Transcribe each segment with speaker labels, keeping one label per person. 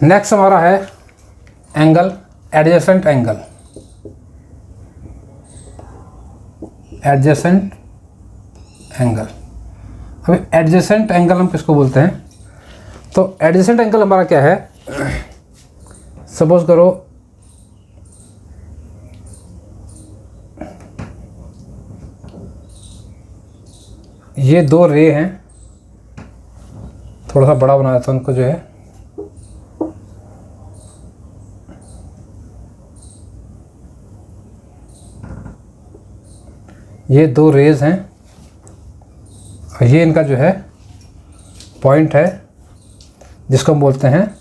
Speaker 1: Next हमारा है angle, adjacent angle. Adjacent angle, अब एडजेसेंट एंगल हम किसको बोलते हैं? तो एडजेसेंट एंगल हमारा क्या है? सपोज करो ये दो रे हैं, थोड़ा सा बड़ा बना देता हूं उनको जो है, ये दो रेज हैं और ये इनका जो है पॉइंट है जिसको हम बोलते हैं,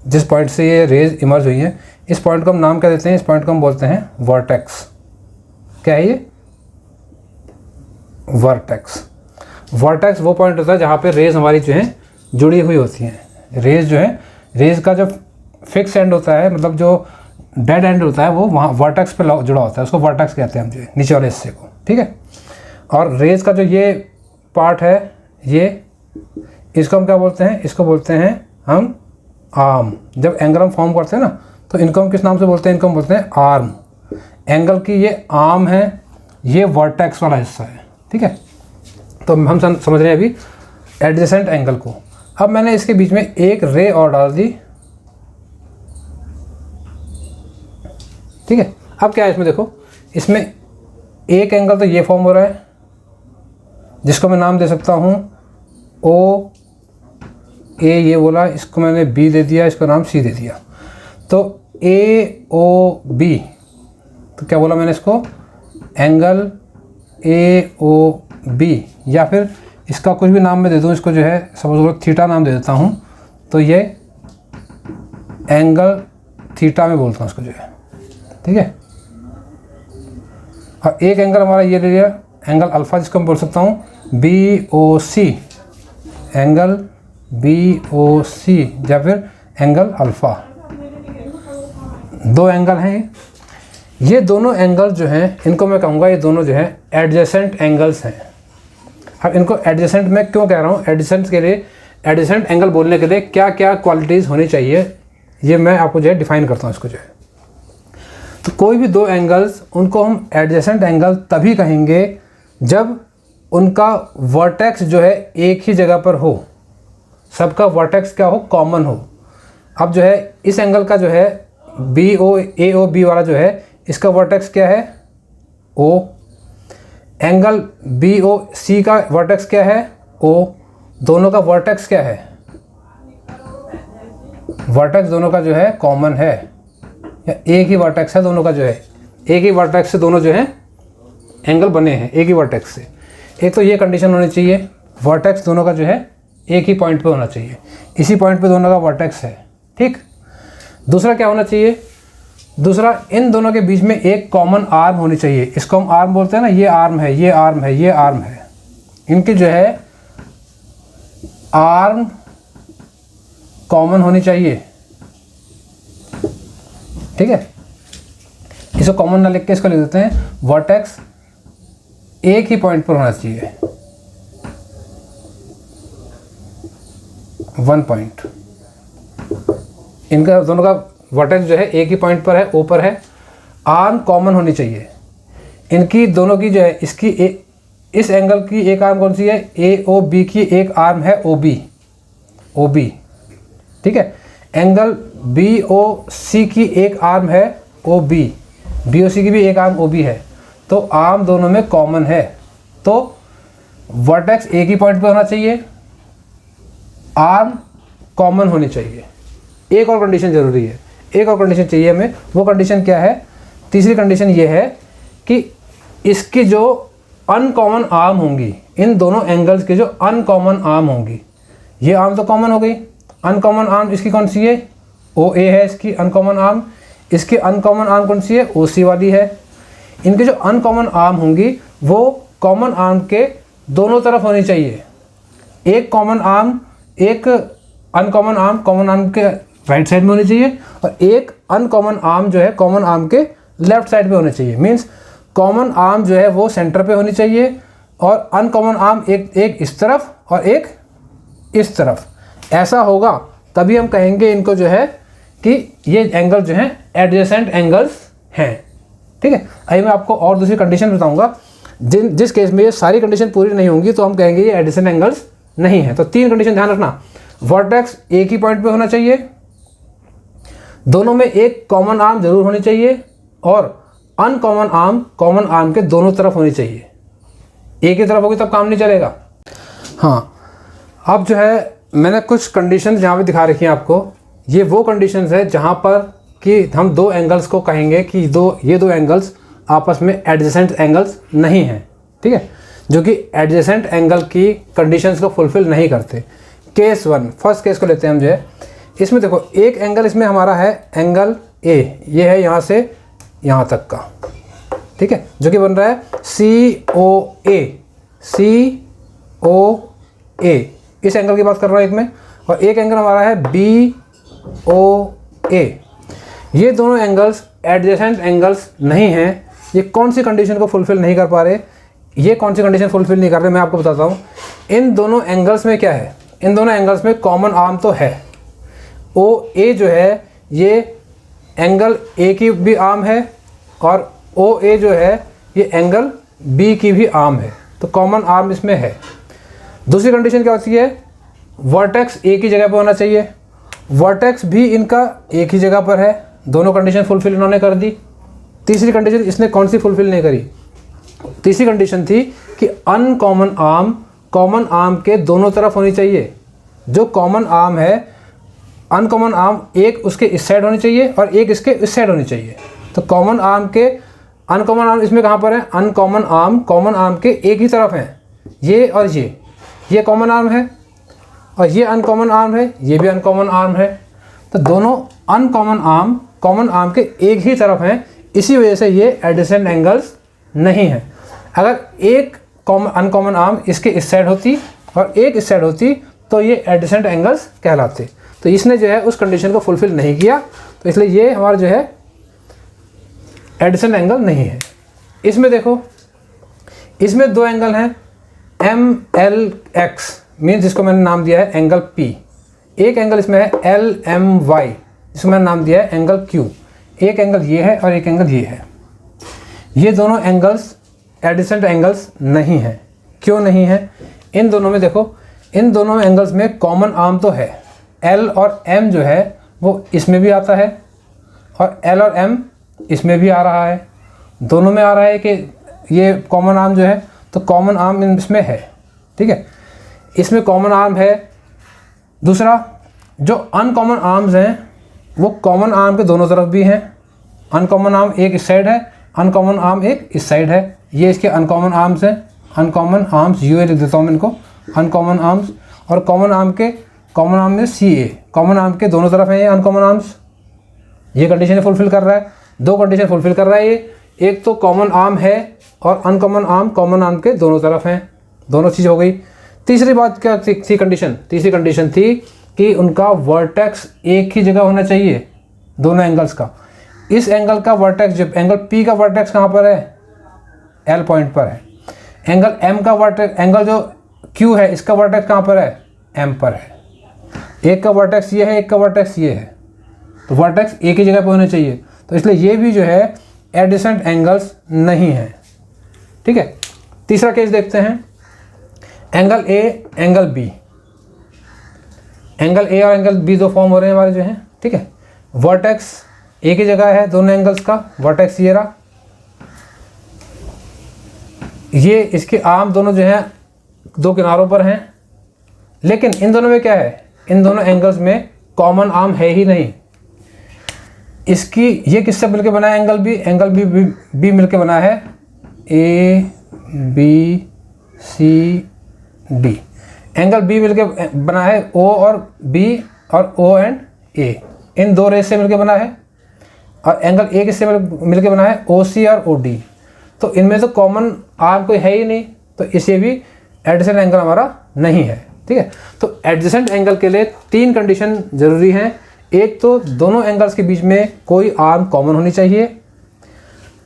Speaker 1: जिस पॉइंट से ये रेज इमर्ज हुई है, इस पॉइंट को हम नाम क्या देते हैं? इस पॉइंट को हम बोलते हैं वर्टेक्स। क्या है ये? वर्टेक्स। वर्टेक्स वो पॉइंट होता है जहाँ पे रेज हमारी जो है जुड़ी हुई होती हैं। रेज जो है, रेज का जो फिक्स एंड होता है, मतलब जो डेड एंड होता है, वो वहाँ वर्टेक्स पे जुड़ा होता है, उसको वर्टेक्स कहते हैं हम, जो है नीचे वाले हिस्से को। ठीक है। और रेज का जो ये पार्ट है, ये इसको हम क्या बोलते हैं? इसको बोलते हैं हम आर्म। जब एंगल हम फॉर्म करते हैं ना, तो इनको हम किस नाम से बोलते हैं? इनको हम बोलते हैं आर्म। एंगल की ये आर्म है, ये वर्टेक्स वाला हिस्सा है। ठीक है। तो हम समझ रहे हैं अभी एडजेसेंट एंगल को। अब मैंने इसके बीच में एक रे और डाल दी। ठीक है। अब क्या है इसमें? देखो, इसमें एक एंगल तो ये फॉर्म हो रहा है, जिसको मैं नाम दे सकता हूँ ओ ए, ये बोला, इसको मैंने बी दे दिया, इसका नाम सी दे दिया। तो ए ओ बी, तो क्या बोला मैंने इसको? एंगल ए ओ बी, या फिर इसका कुछ भी नाम मैं दे दूँ, इसको जो है सपोज थीटा नाम दे देता हूँ, तो ये एंगल थीटा में बोलता हूँ इसको जो है। ठीक है। और एक एंगल हमारा ये ले लिया, एंगल अल्फ़ा, जिसको मैं बोल सकता हूँ बी ओ सी, एंगल बी ओ सी, या फिर एंगल अल्फ़ा। दो एंगल हैं ये दोनों एंगल जो हैं, इनको मैं कहूँगा ये दोनों जो है एडजेसेंट एंगल्स हैं। अब इनको एडजेसेंट मैं क्यों कह रहा हूँ? एडजेसेंट के लिए, एडजेसेंट एंगल बोलने के लिए क्या क्या क्वालिटीज़ होनी चाहिए, ये मैं आपको जो है डिफ़ाइन करता हूँ इसको जो है। तो कोई भी दो एंगल्स, उनको हम एडजेसेंट एंगल तभी कहेंगे जब उनका वर्टेक्स जो है एक ही जगह पर हो, सबका वर्टेक्स क्या हो? कॉमन हो। अब जो है इस एंगल का जो है बी ओ ए ओ बी वाला जो है, इसका वर्टेक्स क्या है? ओ। एंगल बी ओ सी का वर्टेक्स क्या है? ओ। दोनों का वर्टेक्स क्या है? वर्टेक्स दोनों का जो है कॉमन है, या एक ही वर्टेक्स है दोनों का, जो है एक ही वर्टेक्स से दोनों जो है एंगल बने हैं, एक ही वर्टेक्स से। एक तो ये कंडीशन होनी चाहिए, वर्टेक्स दोनों का जो है एक ही पॉइंट पे होना चाहिए, इसी पॉइंट पे दोनों का वर्टेक्स है। ठीक। दूसरा क्या होना चाहिए? दूसरा, इन दोनों के बीच में एक कॉमन आर्म होनी चाहिए। इसको हम आर्म बोलते हैं ना, ये आर्म है, ये आर्म है, ये आर्म है। इनकी जो है आर्म कॉमन होनी चाहिए। ठीक है। इसको कॉमन ना लिख के इसको लिख देते हैं वर्टेक्स एक ही पॉइंट पर होना चाहिए, वन पॉइंट। इनका दोनों का वर्टेक्स जो है एक ही पॉइंट पर है, ओ पर है। आर्म कॉमन होनी चाहिए इनकी दोनों की, जो है इसकी इस एंगल की एक आर्म कौन सी है? ए ओ बी की एक आर्म है ओ बी, ओ बी। ठीक है। एंगल बी ओ सी की एक आर्म है ओ बी, बी ओ सी की भी एक आर्म ओ बी है। तो आर्म दोनों में कॉमन है, तो वर्टेक्स एक ही पॉइंट पे होना चाहिए, आर्म कॉमन होनी चाहिए। एक और कंडीशन ज़रूरी है, एक और कंडीशन चाहिए हमें। वो कंडीशन क्या है? तीसरी कंडीशन ये है कि इसकी जो अनकॉमन आर्म होंगी, इन दोनों एंगल्स के जो अनकॉमन आर्म होंगी, ये आर्म तो कॉमन हो गई, अनकॉमन आर्म इसकी कौन सी है? ओ ए है इसकी अनकॉमन आर्म। इसकी अनकॉमन आर्म कौन सी है? ओ सी वाली है। इनकी जो अनकॉमन आर्म होंगी वो कॉमन आर्म के दोनों तरफ होनी चाहिए। एक कॉमन आर्म, एक अनकॉमन आर्म कॉमन आर्म के राइट साइड में होनी चाहिए, और एक अनकॉमन आर्म जो है कॉमन आर्म के लेफ्ट साइड पे होनी चाहिए। मीन्स कॉमन आर्म जो है वो सेंटर पे होनी चाहिए, और अनकॉमन आर्म एक इस तरफ और एक इस तरफ। ऐसा होगा तभी हम कहेंगे इनको जो है कि ये एंगल जो है एडजेसेंट एंगल्स हैं। ठीक है, अभी मैं आपको और दूसरी कंडीशन बताऊंगा। जिस केस में ये सारी कंडीशन पूरी नहीं होंगी तो हम कहेंगे ये एडजेसेंट एंगल्स नहीं है। तो 3 कंडीशन ध्यान रखना, वर्टेक्स एक ही पॉइंट पे होना चाहिए, दोनों में एक कॉमन आर्म जरूर होनी चाहिए, और अनकॉमन आर्म कॉमन आर्म के दोनों तरफ होनी चाहिए। एक ही तरफ होगी तब काम नहीं चलेगा। हाँ, अब जो है मैंने कुछ कंडीशन यहाँ पे दिखा रखी हैं आपको। ये वो कंडीशंस है जहाँ पर कि हम दो एंगल्स को कहेंगे कि ये दो एंगल्स आपस में एडजेसेंट एंगल्स नहीं हैं। ठीक है, जो कि एडजेसेंट एंगल की कंडीशंस को फुलफिल नहीं करते। केस 1, फर्स्ट केस को लेते हैं हम जो है। इसमें देखो एक एंगल इसमें हमारा है एंगल ए, ये है यहाँ से यहाँ तक का। ठीक है, जो कि बन रहा है COA, इस एंगल की बात कर रहा हूँ एक में। और एक एंगल हमारा है BOA। ये दोनों एंगल्स एडजेसेंट एंगल्स नहीं हैं। ये कौन सी कंडीशन को फुलफिल नहीं कर पा रहे? ये कौन सी कंडीशन फुलफिल नहीं कर रहे मैं आपको बताता हूँ। इन दोनों एंगल्स में क्या है, इन दोनों एंगल्स में कॉमन आर्म तो है। OA जो है ये एंगल A की भी आर्म है, और OA जो है ये एंगल B की भी आर्म है, तो कॉमन आर्म इसमें है। दूसरी कंडीशन क्या होती है, वर्टेक्स एक ही जगह पर होना चाहिए। वर्टेक्स भी इनका एक ही जगह पर है, दोनों कंडीशन फुलफिल इन्होंने कर दी। तीसरी कंडीशन इसने कौन सी फुलफिल नहीं करी? तीसरी कंडीशन थी कि अनकॉमन आर्म कॉमन आर्म के दोनों तरफ होनी चाहिए। जो कॉमन आर्म है, अनकॉमन आर्म एक उसके इस साइड होनी चाहिए और एक इसके इस साइड होनी चाहिए। तो कॉमन आर्म के अनकॉमन आर्म इसमें कहाँ पर है? अनकॉमन आर्म कॉमन आर्म के एक ही तरफ हैं, ये और ये कॉमन आर्म है, और ये अनकॉमन आर्म है, ये भी अनकॉमन आर्म है। तो दोनों अनकॉमन आर्म कॉमन आर्म के एक ही तरफ हैं, इसी वजह से ये एडजेसेंट एंगल्स नहीं है। अगर एक अनकॉमन आर्म इसके इस साइड होती और एक इस साइड होती तो ये एडजेसेंट एंगल्स कहलाते। तो इसने जो है उस कंडीशन को फुलफिल नहीं किया, तो इसलिए ये हमारा जो है एडजेसेंट एंगल नहीं है। इसमें देखो, इसमें दो एंगल हैं MLX, मीन्स जिसको मैंने नाम दिया है एंगल P। एक एंगल इसमें है LMY, जिसको मैंने नाम दिया है एंगल Q। एक एंगल ये है और एक एंगल ये है। ये दोनों एंगल्स एडजेसेंट एंगल्स नहीं हैं। क्यों नहीं है? इन दोनों में देखो, इन दोनों एंगल्स में कॉमन आर्म तो है। L और M जो है वो इसमें भी आता है, और L और M इसमें भी आ रहा है। दोनों में आ रहा है कि ये कॉमन आर्म जो है, तो कॉमन आर्म इसमें है। ठीक है, इसमें कॉमन आर्म है। दूसरा, जो अनकॉमन आर्म्स हैं वो कॉमन आर्म के दोनों तरफ भी हैं। अनकॉमन आर्म एक इस साइड है, अनकॉमन आर्म एक इस साइड है। ये इसके अनकॉमन आर्म्स हैं। अनकॉमन आर्म्स यूए लिख देता हूँ मैं इनको, अनकॉमन आर्म्स। और कॉमन आर्म में CA, कॉमन आर्म के दोनों तरफ हैं ये अनकॉमन आर्म्स। ये कंडीशन फुलफिल कर रहा है, दो कंडीशन फुलफिल कर रहा है ये। एक तो कॉमन आर्म है और अनकॉमन आर्म कॉमन आर्म के दोनों तरफ हैं, दोनों चीज़ हो गई। तीसरी बात क्या थी कंडीशन? तीसरी कंडीशन थी कि उनका वर्टेक्स एक ही जगह होना चाहिए, दोनों एंगल्स का। इस एंगल का वर्टेक्स, जब एंगल P का वर्टेक्स कहाँ पर है? L पॉइंट पर है। एंगल M का वर्टेक्स, एंगल जो Q है, इसका वर्टेक्स कहाँ पर है? M पर है। एक का वर्टेक्स ये है, एक का वर्टेक्स ये है, तो वर्टेक्स एक ही जगह पर होने चाहिए। तो इसलिए ये भी जो है एडजेसेंट एंगल्स नहीं है। ठीक है, तीसरा केस देखते हैं, angle A angle B। Angle A और एंगल B दो फॉर्म हो रहे हैं हमारे जो हैं। ठीक है, वर्टेक्स एक ही जगह है दोनों एंगल्स का, वर्टेक्स ये रहा, ये इसके आर्म दोनों जो हैं दो किनारों पर हैं। लेकिन इन दोनों में क्या है? इन दोनों एंगल्स में कॉमन आर्म है ही नहीं। इसकी ये किससे मिलकर बना है? एंगल B, एंगल B मिलकर बना है ABCD। एंगल B मिलकर बना है O और B और O एंड A, इन दो रेस से मिलकर बना है। और एंगल A किससे मिलकर बना है? OC और OD। तो इनमें तो कॉमन आर्म कोई है ही नहीं, तो इसे भी एडजेसेंट एंगल हमारा नहीं है। ठीक है, तो एडजेसेंट एंगल के लिए 3 कंडीशन जरूरी हैं। एक तो दोनों एंगल्स के बीच में कोई आर्म कॉमन होनी चाहिए।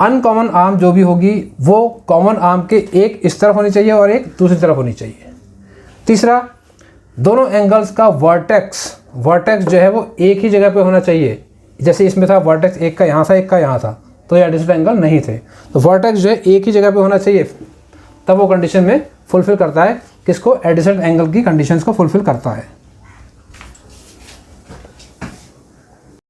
Speaker 1: अनकॉमन आर्म जो भी होगी वो कॉमन आर्म के एक इस तरफ होनी चाहिए और एक दूसरी तरफ होनी चाहिए। तीसरा, दोनों एंगल्स का वर्टेक्स जो है वो एक ही जगह पे होना चाहिए। जैसे इसमें था वर्टेक्स एक का यहाँ था, एक का यहाँ था, तो ये एडिसेंट एंगल नहीं थे। तो वर्टेक्स जो है एक ही जगह पे होना चाहिए, तब वो कंडीशन में फुलफिल करता है किसको, एडिसेंट एंगल की कंडीशंस को फुलफिल करता है।